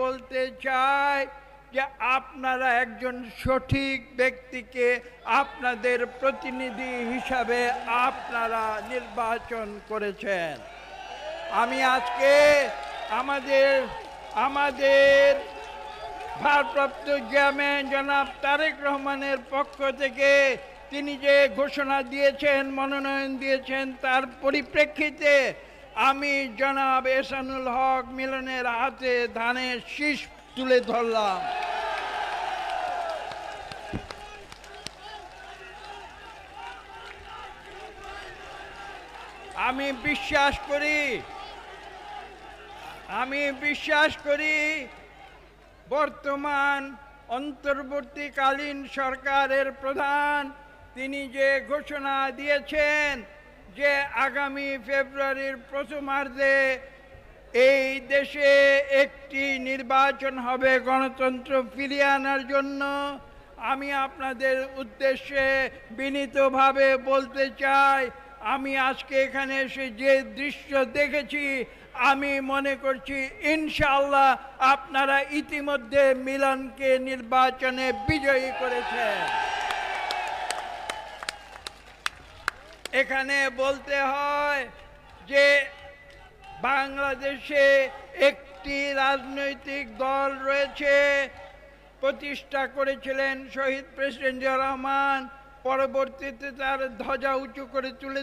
বলতে চাই যে আপনারা একজন সঠিক ব্যক্তিকে আপনাদের প্রতিনিধি হিসাবে আপনারা নির্বাচন করেছেন। আমি আজকে আমাদের ভারপ্রাপ্ত চেয়ারম্যান জনাব তারেক রহমানের পক্ষ থেকে তিনি যে ঘোষণা দিয়েছেন, মনোনয়ন দিয়েছেন, তার পরিপ্রেক্ষিতে আমি জনাব এহসানুল হক মিলনের হাতে ধানের শীষ তুলে ধরলাম। আমি বিশ্বাস করি বর্তমান অন্তর্বর্তীকালীন সরকারের প্রধান তিনি যে ঘোষণা দিয়েছেন যে আগামী ফেব্রুয়ারির প্রথমার্ধে এই দেশে একটি নির্বাচন হবে গণতন্ত্র ফিরিয়ে আনার জন্য, আমি আপনাদের উদ্দেশ্যে বিনীতভাবে বলতে চাই, আমি আজকে এখানে এসে যে দৃশ্য দেখেছি আমি মনে করছি ইনশাআল্লাহ আপনারা ইতিমধ্যে মিলনকে নির্বাচনে বিজয়ী করেছেন। এখানে বলতে হয় যে বাংলাদেশে একটি রাজনৈতিক দল রয়েছে, প্রতিষ্ঠা করেছিলেন শহীদ প্রেসিডেন্ট জিয়াউর রহমান, পরবর্তীতে তার ধ্বজা উঁচু করে তুলে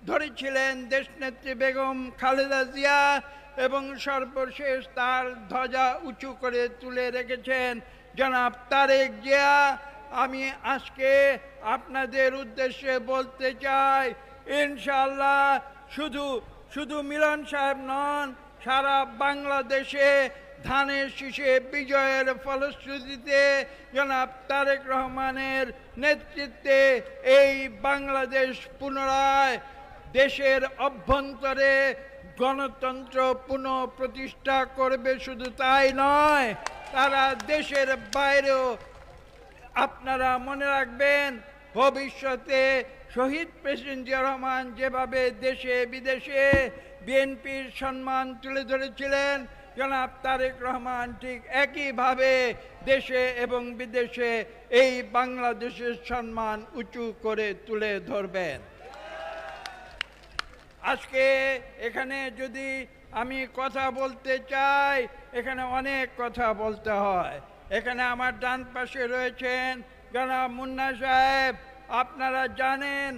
ধরেছিলেন দেশনেত্রী বেগম খালেদা জিয়া এবং সর্বশেষ তার ধ্বজা উঁচু করে তুলে রেখেছেন জনাব তারেক জিয়া। আমি আজকে আপনাদের উদ্দেশ্যে বলতে চাই ইনশাআল্লাহ শুধু মিলন সাহেব নন, সারা বাংলাদেশে ধানের শীষে বিজয়ের ফলশ্রুতিতে জনাব তারেক রহমানের নেতৃত্বে এই বাংলাদেশ পুনরায় দেশের অভ্যন্তরে গণতন্ত্র পুনঃপ্রতিষ্ঠা করবে। শুধু তাই নয়, তারা দেশের বাইরেও, আপনারা মনে রাখবেন ভবিষ্যতে শহীদ প্রেসিডেন্ট জিয়াউর রহমান যেভাবে দেশে বিদেশে বিএনপির সম্মান তুলে ধরেছিলেন, জনাব তারেক রহমান ঠিক একইভাবে দেশে এবং বিদেশে এই বাংলাদেশের সম্মান উঁচু করে তুলে ধরবেন। আজকে এখানে যদি আমি কথা বলতে চাই, এখানে অনেক কথা বলতে হয়। এখানে আমার ডান পাশে রয়েছেন জনাব মুন্না সাহেব। আপনারা জানেন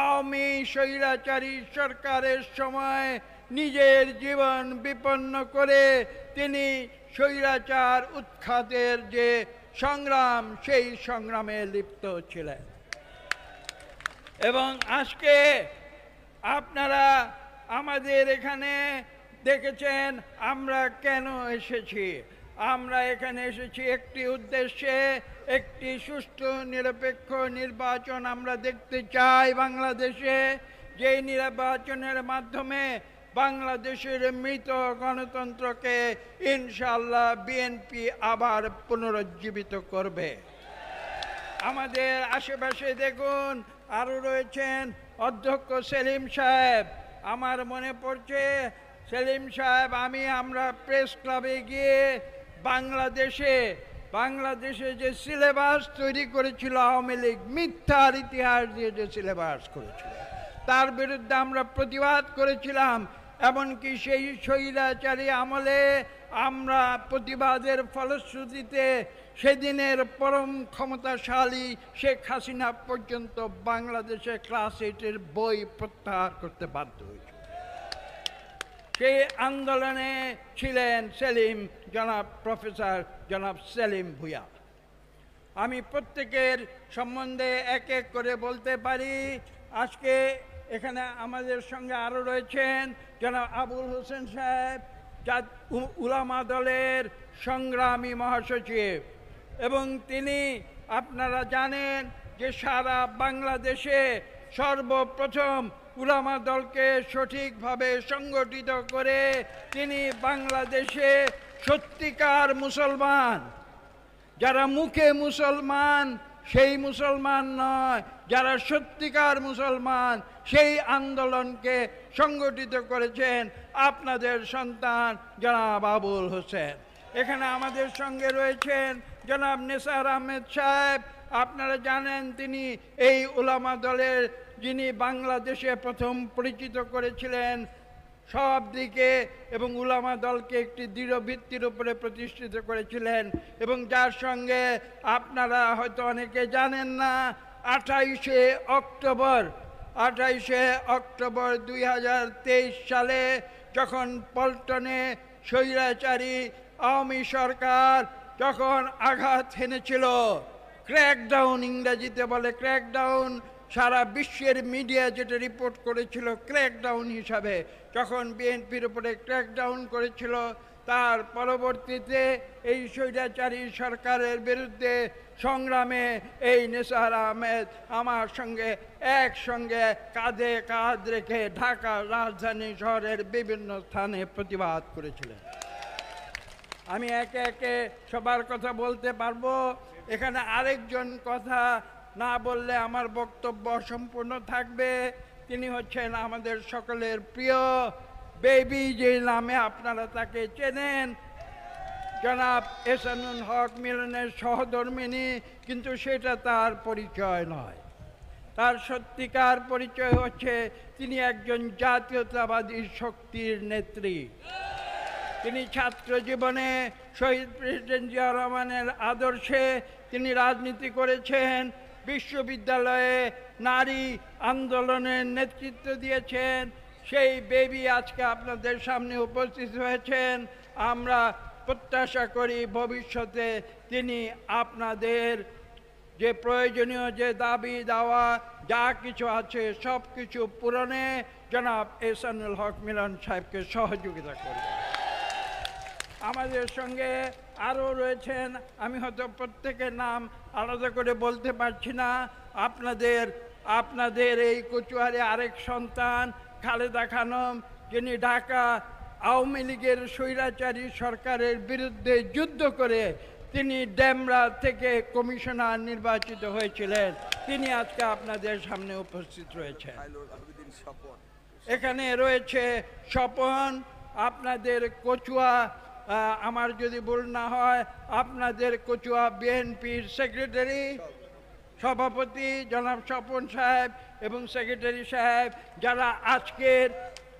আওয়ামী স্বৈরাচারী সরকারের সময় নিজের জীবন বিপন্ন করে তিনি স্বৈরাচার উৎখাতের যে সংগ্রাম, সেই সংগ্রামে লিপ্ত ছিলেন। এবং আজকে আপনারা আমাদের এখানে দেখেছেন আমরা কেন এসেছি। আমরা এখানে এসেছি একটি উদ্দেশ্যে, একটি সুষ্ঠু নিরপেক্ষ নির্বাচন আমরা দেখতে চাই বাংলাদেশে, যেই নির্বাচনের মাধ্যমে বাংলাদেশের মৃত গণতন্ত্রকে ইনশাআল্লাহ বিএনপি আবার পুনরুজ্জীবিত করবে। আমাদের আশেপাশে দেখুন আরও রয়েছেন অধ্যক্ষ সেলিম সাহেব। আমার মনে পড়ছে সেলিম সাহেব আমরা প্রেস ক্লাবে গিয়ে বাংলাদেশে যে সিলেবাস তৈরি করেছিল আওয়ামী লীগ, মিথ্যার ইতিহাস দিয়ে যে সিলেবাস করেছিল, তার বিরুদ্ধে আমরা প্রতিবাদ করেছিলাম। এমনকি সেই স্বৈরাচারী আমলে আমরা প্রতিবাদের ফলশ্রুতিতে সেদিনের পরম ক্ষমতাশালী শেখ হাসিনা পর্যন্ত বাংলাদেশে ক্লাস 8-এর বই প্রত্যাহার করতে বাধ্য হয়েছিল। সেই আন্দোলনে ছিলেন প্রফেসর জনাব সেলিম ভুঁইয়া। আমি প্রত্যেকের সম্বন্ধে এক এক করে বলতে পারি। আজকে এখানে আমাদের সঙ্গে আরও রয়েছেন জনাব আবুল হোসেন সাহেব, উলামা দলের সংগ্রামী মহাসচিব, এবং তিনি আপনারা জানেন যে সারা বাংলাদেশে সর্বপ্রথম উলামা দলকে সঠিকভাবে সংগঠিত করে তিনি বাংলাদেশে সত্যিকার মুসলমান, যারা মুখে মুসলমান সেই মুসলমান নয়, যারা সত্যিকার মুসলমান সেই আন্দোলনকে সংগঠিত করেছেন আপনাদের সন্তান জনাব আবুল হোসেন। এখানে আমাদের সঙ্গে রয়েছেন জনাব নেসার আহমেদ সাহেব। আপনারা জানেন তিনি এই উলামা দলের যিনি বাংলাদেশে প্রথম পরিচিত করেছিলেন সব দিকে এবং উলামা দলকে একটি দৃঢ় ভিত্তির উপরে প্রতিষ্ঠিত করেছিলেন, এবং যার সঙ্গে আপনারা হয়তো অনেকে জানেন না, 28শে অক্টোবর 2023 সালে যখন পল্টনে স্বৈরাচারী আওয়ামী সরকার যখন আঘাত হেনেছিল, ক্র্যাকডাউন, ইংরেজিতে বলে ক্র্যাকডাউন, সারা বিশ্বের মিডিয়া যেটা রিপোর্ট করেছিল ক্র্যাকডাউন হিসাবে, যখন বিএনপির উপরে ক্র্যাকডাউন করেছিল, তার পরবর্তীতে এই স্বৈরাচারী সরকারের বিরুদ্ধে সংগ্রামে এই নেসার আহমেদ আমার সঙ্গে একসঙ্গে কাঁধে কাঁধ রেখে ঢাকা রাজধানী শহরের বিভিন্ন স্থানে প্রতিবাদ করেছিলেন। আমি একে একে সবার কথা বলতে পারবো, এখানে আরেকজন কথা না বললে আমার বক্তব্য অসম্পূর্ণ থাকবে। তিনি হচ্ছেন আমাদের সকলের প্রিয় বেবি, যে নামে আপনারা তাকে চেনেন, জনাব এহসানুল হক মিলনের সহধর্মিণী, কিন্তু সেটা তার পরিচয় নয়। তার সত্যিকার পরিচয় হচ্ছে তিনি একজন জাতীয়তাবাদী শক্তির নেত্রী। তিনি ছাত্র জীবনে শহীদ প্রেসিডেন্ট জিয়া রহমানের আদর্শে তিনি রাজনীতি করেছেন, বিশ্ববিদ্যালয়ে নারী আন্দোলনের নেতৃত্ব দিয়েছেন। সেই বেবি আজকে আপনাদের সামনে উপস্থিত হয়েছেন। আমরা প্রত্যাশা করি ভবিষ্যতে তিনি আপনাদের যে প্রয়োজনীয় যে দাবি দাওয়া যা কিছু আছে সব কিছু পূরণে জনাব এহসানুল হক মিলন সাহেবকে সহযোগিতা করবেন। আমাদের সঙ্গে আরও রয়েছেন, আমি হয়তো প্রত্যেকের নাম আলাদা করে বলতে পারছি না। আপনাদের এই কচুয়ারে আরেক সন্তান খালেদা খানম, যিনি ঢাকা আওয়ামী লীগের স্বৈরাচারী সরকারের বিরুদ্ধে যুদ্ধ করে তিনি ডেমরা থেকে কমিশনার নির্বাচিত হয়েছিলেন, তিনি আজকে আপনাদের সামনে উপস্থিত রয়েছেন। এখানে রয়েছে স্বপন, আপনাদের কচুয়া, আমার যদি ভুল না হয় আপনাদের কচুয়া বিএনপির সেক্রেটারি সভাপতি জনাব স্বপন সাহেব এবং সেক্রেটারি সাহেব,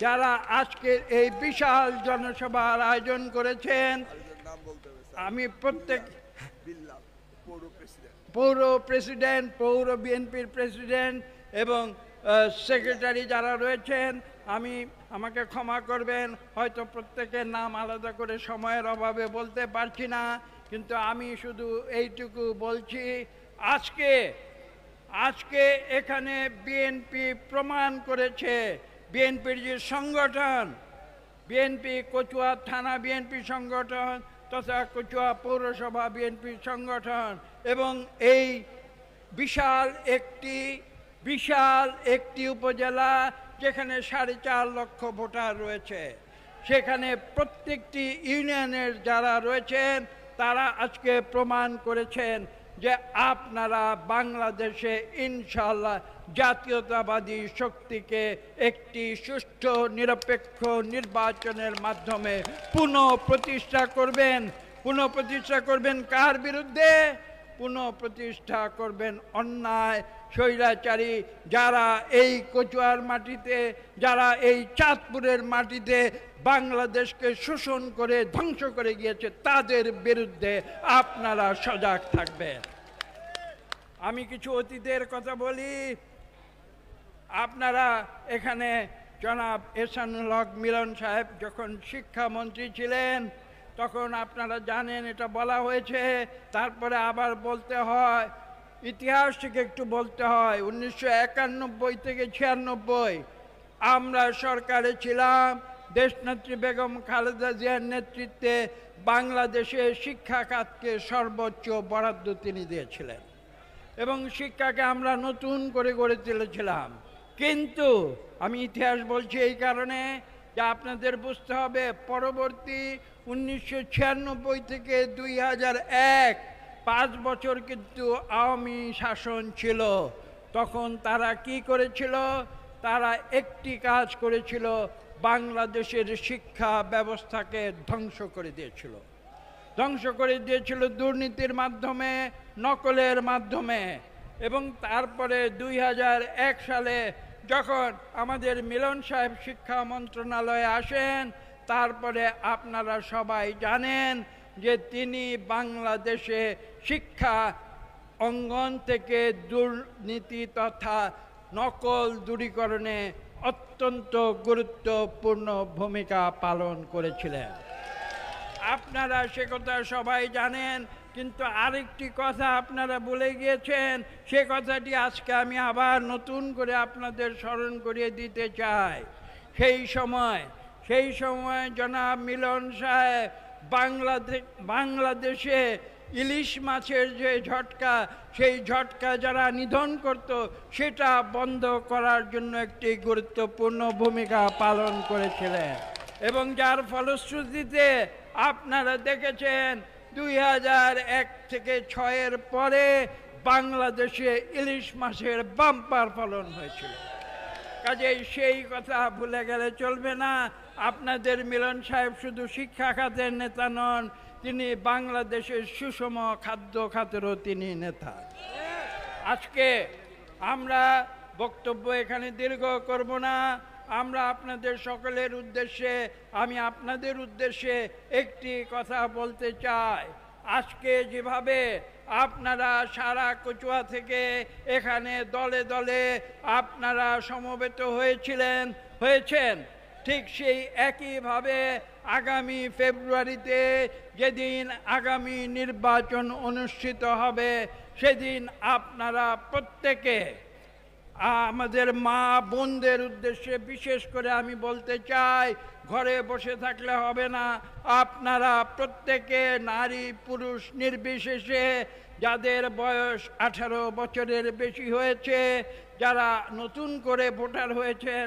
যারা আজকের এই বিশাল জনসভার আয়োজন করেছেন। আমি প্রত্যেক পৌর প্রেসিডেন্ট, পৌর বিএনপির প্রেসিডেন্ট এবং সেক্রেটারি যারা রয়েছেন, আমাকে ক্ষমা করবেন, হয়তো প্রত্যেকের নাম আলাদা করে সময়ের অভাবে বলতে পারছি না, কিন্তু আমি শুধু এইটুকু বলছি, আজকে এখানে বিএনপি প্রমাণ করেছে, বিএনপির যে সংগঠন, বিএনপি কচুয়া থানা বিএনপি সংগঠন তথা কচুয়া পৌরসভা বিএনপি সংগঠন, এবং এই বিশাল একটি উপজেলা যেখানে 4.5 লক্ষ ভোটার রয়েছে, সেখানে প্রত্যেকটি ইউনিয়নের যারা রয়েছেন তারা আজকে প্রমাণ করেছেন যে আপনারা বাংলাদেশে ইনশাআল্লাহ জাতীয়তাবাদী শক্তিকে একটি সুষ্ঠু নিরপেক্ষ নির্বাচনের মাধ্যমে পুনঃপ্রতিষ্ঠা করবেন। কার বিরুদ্ধে? পুনঃপ্রতিষ্ঠা করবেন অন্যায় স্বৈরাচারী যারা এই কচুয়ার মাটিতে, যারা এই চাঁদপুরের মাটিতে বাংলাদেশকে শোষণ করে ধ্বংস করে গিয়েছে, তাদের বিরুদ্ধে আপনারা সজাগ থাকবেন। আমি কিছু অতীতের কথা বলি। আপনারা এখানে জনাব এহসানুল হক মিলন সাহেব যখন শিক্ষামন্ত্রী ছিলেন তখন আপনারা জানেন, এটা বলা হয়েছে, তারপরে আবার বলতে হয়, ইতিহাস থেকে একটু বলতে হয়। 1991 থেকে 96 আমরা সরকারে ছিলাম, দেশনেত্রী বেগম খালেদা জিয়ার নেতৃত্বে বাংলাদেশে শিক্ষা খাতকে সর্বোচ্চ বরাদ্দ তিনি দিয়েছিলেন এবং শিক্ষাকে আমরা নতুন করে গড়ে তুলেছিলাম। কিন্তু আমি ইতিহাস বলছি এই কারণে যে আপনাদের বুঝতে হবে, পরবর্তী 1996 থেকে 2001 5 বছর কিন্তু আওয়ামী শাসন ছিল। তখন তারা কি করেছিল? তারা একটি কাজ করেছিল, বাংলাদেশের শিক্ষা ব্যবস্থাকে ধ্বংস করে দিয়েছিল। ধ্বংস করে দিয়েছিল দুর্নীতির মাধ্যমে, নকলের মাধ্যমে। এবং তারপরে 2001 সালে যখন আমাদের মিলন সাহেব শিক্ষা মন্ত্রণালয়ে আসেন, তারপরে আপনারা সবাই জানেন যে তিনি বাংলাদেশে শিক্ষা অঙ্গন থেকে দুর্নীতি তথা নকল দূরীকরণে অত্যন্ত গুরুত্বপূর্ণ ভূমিকা পালন করেছিলেন। আপনারা সে কথা সবাই জানেন, কিন্তু আরেকটি কথা আপনারা বলে গিয়েছেন, সে কথাটি আজকে আমি আবার নতুন করে আপনাদের স্মরণ করিয়ে দিতে চাই। সেই সময় জনাব মিলন সাহেব বাংলাদেশে ইলিশ মাছের যে ঝটকা, সেই ঝটকা যারা নিধন করত সেটা বন্ধ করার জন্য একটি গুরুত্বপূর্ণ ভূমিকা পালন করেছিলেন। এবং যার ফলশ্রুতিতে আপনারা দেখেছেন 2001 থেকে 2006 পরে বাংলাদেশে ইলিশ মাছের বাম্পার ফলন হয়েছিল। কাজেই সেই কথা ভুলে গেলে চলবে না। আপনাদের মিলন সাহেব শুধু শিক্ষা খাতের নেতা নন, তিনি বাংলাদেশের সুষম খাদ্য খাতেরও তিনি নেতা। আজকে আমরা বক্তব্য এখানে দীর্ঘ করব না। আমরা আপনাদের সকলের উদ্দেশ্যে, আমি আপনাদের উদ্দেশ্যে একটি কথা বলতে চাই। আজকে যেভাবে আপনারা সারা কচুয়া থেকে এখানে দলে দলে আপনারা সমবেত হয়েছেন, ঠিক সেই একইভাবে আগামী ফেব্রুয়ারিতে যেদিন আগামী নির্বাচন অনুষ্ঠিত হবে, সেদিন আপনারা প্রত্যেকে, আমাদের মা বোনদের উদ্দেশ্যে বিশেষ করে আমি বলতে চাই, ঘরে বসে থাকলে হবে না। আপনারা প্রত্যেকে, নারী পুরুষ নির্বিশেষে, যাদের বয়স 18 বছরের বেশি হয়েছে, যারা নতুন করে ভোটার হয়েছেন,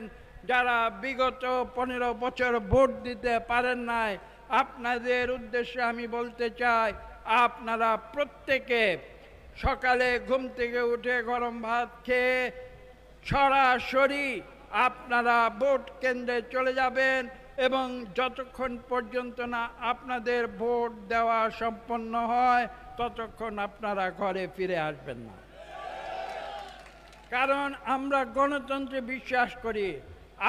যারা বিগত 15 বছর ভোট দিতে পারেন নাই, আপনাদের উদ্দেশ্যে আমি বলতে চাই, আপনারা প্রত্যেকে সকালে ঘুম থেকে উঠে গরম ভাত খেয়ে সরাসরি আপনারা ভোট কেন্দ্রে চলে যাবেন এবং যতক্ষণ পর্যন্ত না আপনাদের ভোট দেওয়া সম্পন্ন হয় ততক্ষণ আপনারা ঘরে ফিরে আসবেন না। কারণ আমরা গণতন্ত্রে বিশ্বাস করি।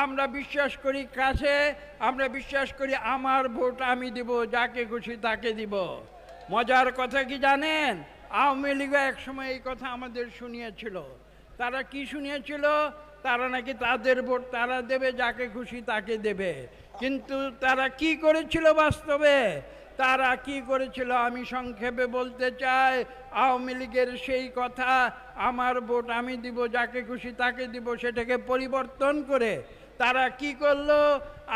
আমরা বিশ্বাস করি কাছে, আমরা বিশ্বাস করি আমার ভোট আমি দিব, যাকে খুশি তাকে দিব। মজার কথা কি জানেন? আওয়ামী লীগ এক সময় এই কথা আমাদের শুনিয়েছিল। তারা কি শুনিয়েছিল? তারা নাকি তাদের ভোট তারা দেবে, যাকে খুশি তাকে দেবে। কিন্তু তারা কি করেছিল বাস্তবে? তারা কি করেছিল আমি সংক্ষেপে বলতে চাই। আওয়ামী লীগের সেই কথা, আমার ভোট আমি দিব, যাকে খুশি তাকে দিব, সেটাকে পরিবর্তন করে তারা কি করলো?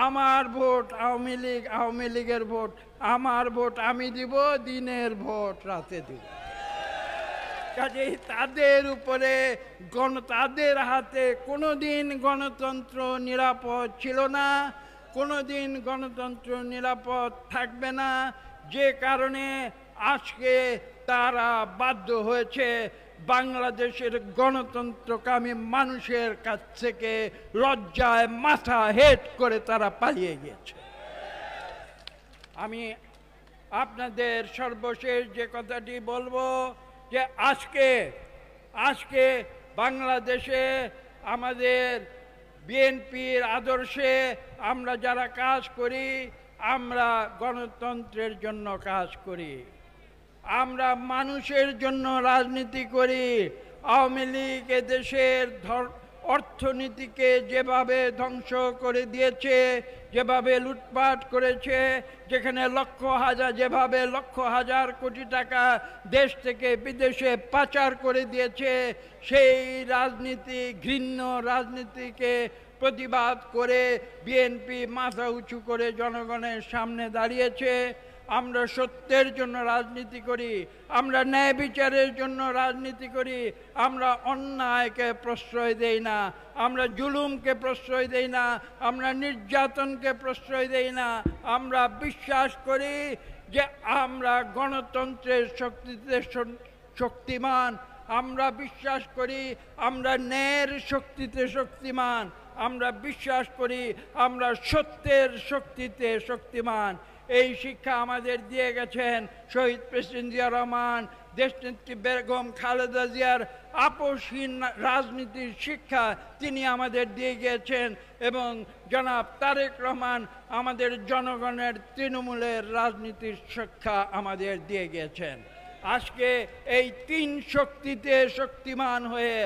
আমার ভোট আওয়ামী লীগ, আওয়ামী লীগের ভোট আমার ভোট আমি দিব, দিনের ভোট রাতে দিব। কাজেই তাদের উপরে তাদের হাতে কোনোদিন গণতন্ত্র নিরাপদ ছিল না, কোনোদিন গণতন্ত্র নিরাপদ থাকবে না। যে কারণে আজকে তারা বাধ্য হয়েছে বাংলাদেশের গণতন্ত্রকামী মানুষের কাছ থেকে লজ্জায় মাথা হেট করে তারা পালিয়ে গিয়েছে। আমি আপনাদের সর্বশেষ যে কথাটি বলবো, যে আজকে বাংলাদেশে আমাদের বিএনপির আদর্শে আমরা যারা কাজ করি, আমরা গণতন্ত্রের জন্য কাজ করি, আমরা মানুষের জন্য রাজনীতি করি। আওয়ামী লীগ এদেশের অর্থনীতিকে যেভাবে ধ্বংস করে দিয়েছে, যেভাবে লুটপাট করেছে, যেখানে যেভাবে লক্ষ হাজার কোটি টাকা দেশ থেকে বিদেশে পাচার করে দিয়েছে, সেই রাজনীতি, ঘৃণ্য রাজনীতিকে প্রতিবাদ করে বিএনপি মাথা উঁচু করে জনগণের সামনে দাঁড়িয়েছে। আমরা সত্যের জন্য রাজনীতি করি, আমরা ন্যায় বিচারের জন্য রাজনীতি করি, আমরা অন্যায়কে প্রশ্রয় দেই না, আমরা জুলুমকে প্রশ্রয় দেই না, আমরা নির্যাতনকে প্রশ্রয় দেই না। আমরা বিশ্বাস করি যে আমরা গণতন্ত্রের শক্তিতে শক্তিমান, আমরা বিশ্বাস করি আমরা ন্যায়ের শক্তিতে শক্তিমান, আমরা বিশ্বাস করি আমরা সত্যের শক্তিতে শক্তিমান। এই শিক্ষা আমাদের দিয়ে গেছেন শহীদ প্রেসিডেন্ট জিয়া রহমান, দেশনেত্রী বেগম খালেদা জিয়ার আপোষহীন রাজনীতির শিক্ষা তিনি আমাদের দিয়ে গিয়েছেন, এবং জনাব তারেক রহমান আমাদের জনগণের তৃণমূলের রাজনীতির শিক্ষা আমাদের দিয়ে গিয়েছেন। আজকে এই তিন শক্তিতে শক্তিমান হয়ে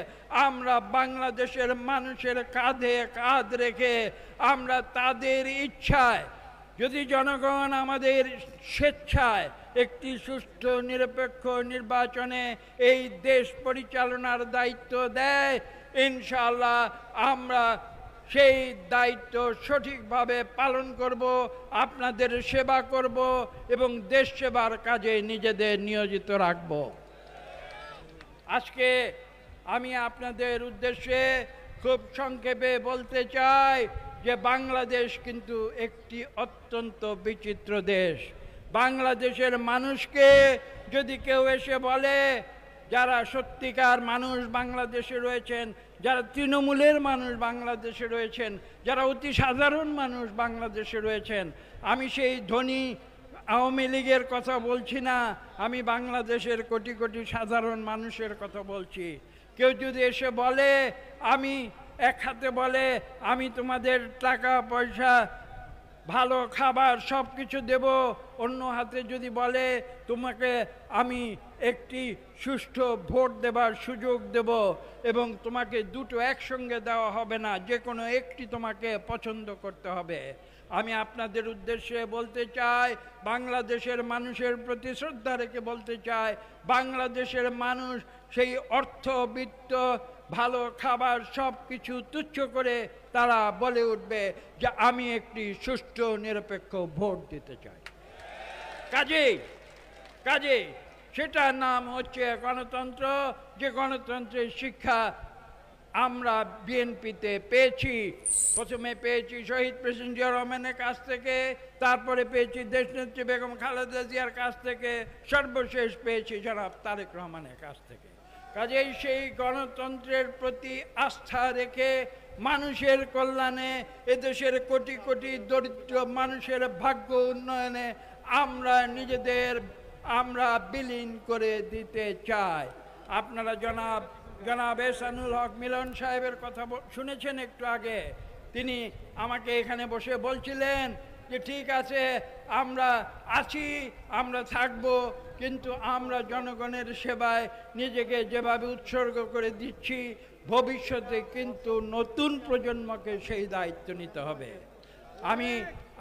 আমরা বাংলাদেশের মানুষের কাঁধে কাঁধ রেখে আমরা তাদের ইচ্ছায়, যদি জনগণ আমাদের স্বেচ্ছায় একটি সুষ্ঠু নিরপেক্ষ নির্বাচনে এই দেশ পরিচালনার দায়িত্ব দেয়, ইনশাআল্লাহ আমরা সেই দায়িত্ব সঠিকভাবে পালন করব, আপনাদের সেবা করব এবং দেশ সেবার কাজে নিজেদের নিয়োজিত রাখব। আজকে আমি আপনাদের উদ্দেশ্যে খুব সংক্ষেপে বলতে চাই যে বাংলাদেশ কিন্তু একটি অত্যন্ত বিচিত্র দেশ। বাংলাদেশের মানুষকে যদি কেউ এসে বলে, যারা সত্যিকার মানুষ বাংলাদেশে রয়েছেন, যারা তৃণমূলের মানুষ বাংলাদেশে রয়েছেন, যারা অতি সাধারণ মানুষ বাংলাদেশে রয়েছেন, আমি সেই ধনী আওয়ামী লীগের কথা বলছি না, আমি বাংলাদেশের কোটি কোটি সাধারণ মানুষের কথা বলছি। কেউ যদি এসে বলে, আমি এক হাতে বলে আমি তোমাদের টাকা পয়সা ভালো খাবার সব কিছু দেব, অন্য হাতে যদি বলে তোমাকে আমি একটি সুষ্ঠু ভোট দেবার সুযোগ দেব এবং তোমাকে দুটো একসঙ্গে দেওয়া হবে না, যে কোনো একটি তোমাকে পছন্দ করতে হবে, আমি আপনাদের উদ্দেশ্যে বলতে চাই, বাংলাদেশের মানুষের প্রতি শ্রদ্ধা রেখে বলতে চাই, বাংলাদেশের মানুষ সেই অর্থবিত্ত ভালো খাবার সব কিছু তুচ্ছ করে তারা বলে উঠবে যে আমি একটি সুষ্ঠু নিরপেক্ষ ভোট দিতে চাই। কাজেই সেটার নাম হচ্ছে গণতন্ত্র, যে গণতন্ত্রের শিক্ষা আমরা বিএনপিতে পেয়েছি। প্রথমে পেয়েছি শহীদ প্রেসিডেন্ট জিয়া রহমানের কাছ থেকে, তারপরে পেয়েছি দেশনেত্রী বেগম খালেদা জিয়ার কাছ থেকে, সর্বশেষ পেয়েছি জনাব তারেক রহমানের কাছ থেকে। কাজেই সেই গণতন্ত্রের প্রতি আস্থা রেখে মানুষের কল্যাণে, এদেশের কোটি কোটি দরিদ্র মানুষের ভাগ্য উন্নয়নে আমরা বিলীন করে দিতে চাই। আপনারা জনাব এহসানুল হক মিলন সাহেবের কথা শুনেছেন একটু আগে। তিনি আমাকে এখানে বসে বলছিলেন যে ঠিক আছে, আমরা আছি, আমরা থাকব, কিন্তু আমরা জনগণের সেবায় নিজেকে যেভাবে উৎসর্গ করে দিচ্ছি, ভবিষ্যতে কিন্তু নতুন প্রজন্মকে সেই দায়িত্ব নিতে হবে।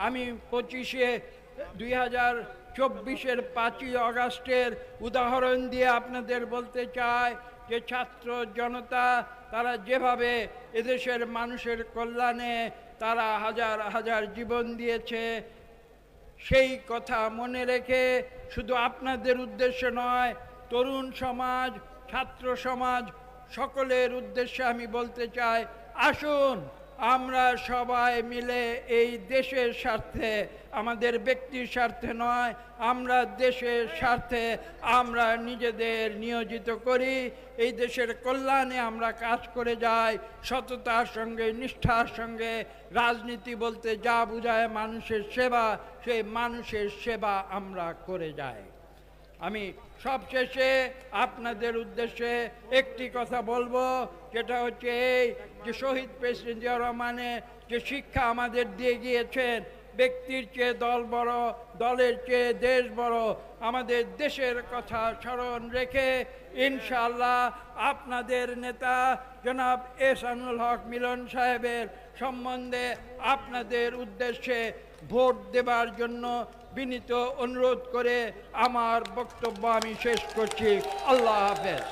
আমি 2024-এর 5ই আগস্টের উদাহরণ দিয়ে আপনাদের বলতে চাই যে ছাত্র জনতা তারা যেভাবে এদেশের মানুষের কল্যাণে তারা হাজার হাজার জীবন দিয়েছে, সেই কথা মনে রেখে শুধু আপনাদের উদ্দেশ্যে নয়, তরুণ সমাজ, ছাত্র সমাজ সকলের উদ্দেশ্যে আমি বলতে চাই, আসুন আমরা সবাই মিলে এই দেশের স্বার্থে, আমাদের ব্যক্তির স্বার্থে নয়, আমরা দেশের স্বার্থে আমরা নিজেদের নিয়োজিত করি, এই দেশের কল্যাণে আমরা কাজ করে যাই, সততার সঙ্গে নিষ্ঠার সঙ্গে। রাজনীতি বলতে যা বোঝায় মানুষের সেবা, সেই মানুষের সেবা আমরা করে যাই। আমি সবশেষে আপনাদের উদ্দেশ্যে একটি কথা বলবো, যেটা হচ্ছে এই যে শহীদ প্রেসিডেন্ট জিয়া রহমানের যে শিক্ষা আমাদের দিয়ে গিয়েছেন, ব্যক্তির চেয়ে দল বড়, দলের চেয়ে দেশ বড়, আমাদের দেশের কথা স্মরণ রেখে ইনশাআল্লাহ আপনাদের নেতা জনাব এহসানুল হক মিলন সাহেবের সম্বন্ধে আপনাদের উদ্দেশ্যে ভোট দেবার জন্য বিনীত অনুরোধ করে আমার বক্তব্য আমি শেষ করছি। আল্লাহ হাফেজ।